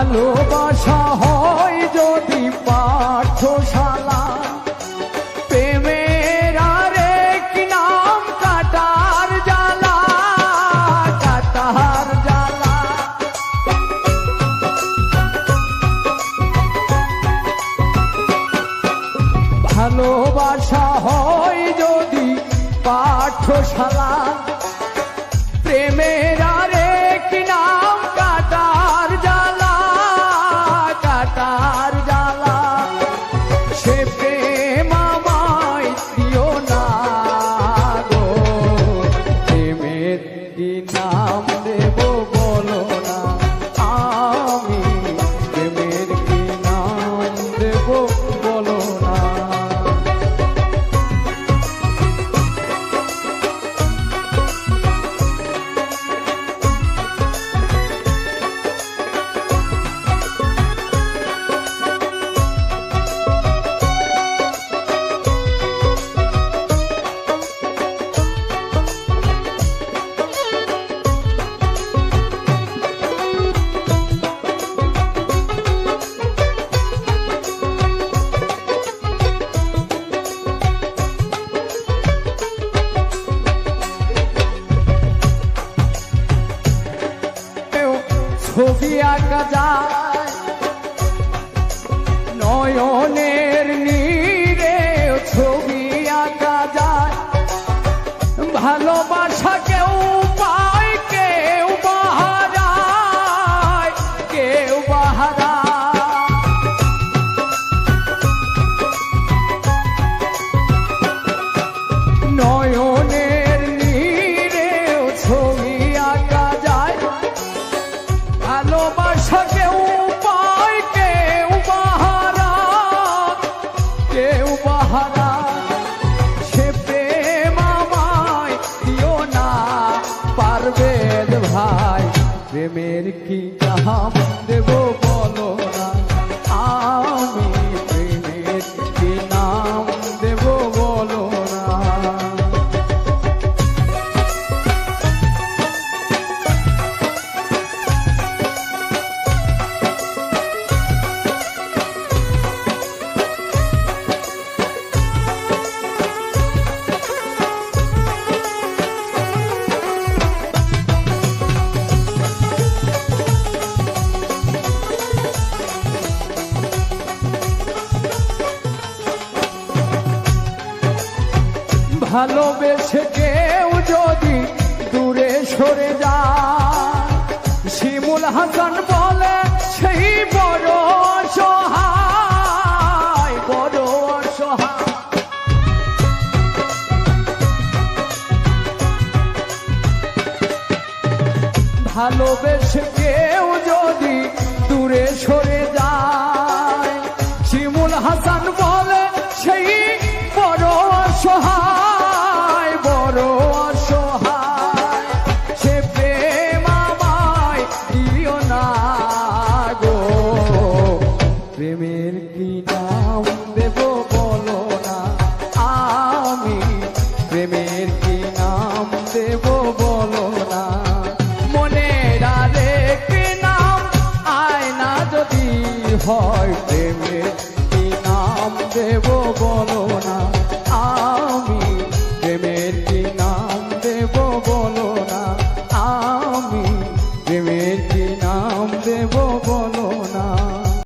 ভালোবাসা হয় যদি পাঠশালা, প্রেমের আরেক নাম কাটার জ্বালা, কাটার জ্বালা। ভালোবাসা হয় যদি পাঠশালা, প্রেমের আরেক নাম কাটার জ্বালা, কাটার জ্বালা। সে প্রেম আমায় দিও না গো, প্রেমের কি নাম দেব বলো না, আমি প্রেমের কি নাম দেব বলো না। ছবি আঁকা যায় নয়নের নীরে, ছবি আঁকা যায়। ভালোবাসা কেউ পায় কেউ বাহারায়, কেউ বাহারায়। নয়নের নীরে ছবি আঁকা যায়। ভালোবাসা কেউ পায় কেউ বাহারা, কেউ বাহারা। সে প্রেম আমায় দিও না পারবেন ভাই, প্রেমের কি নাম দেব বলো না, আমি প্রেমের কি নাম দেব বলো না। ভালোবেসে কেউ যদি দূরে সরে যায়, শিমুল হাসান বলে সেই বড় অসহায়, বড় অসহায়। ভালোবেসে কেউ যদি দূরে সরে যায়, শিমুল হাসান বলে সেই বড় অসহায়, বড় অসহায়। সে প্রেম আমায় দিও না গো, প্রেমের কি নাম দেব বলো না, আমি প্রেমের কি নাম দেব বলো না। মনের আরেক নাম আয়না যদি হয়, প্রেমের কি নাম দেব বলো না, আমি প্রেমের কি নাম দেব বলো না, আমি প্রেমের কি নাম দেব বলো না।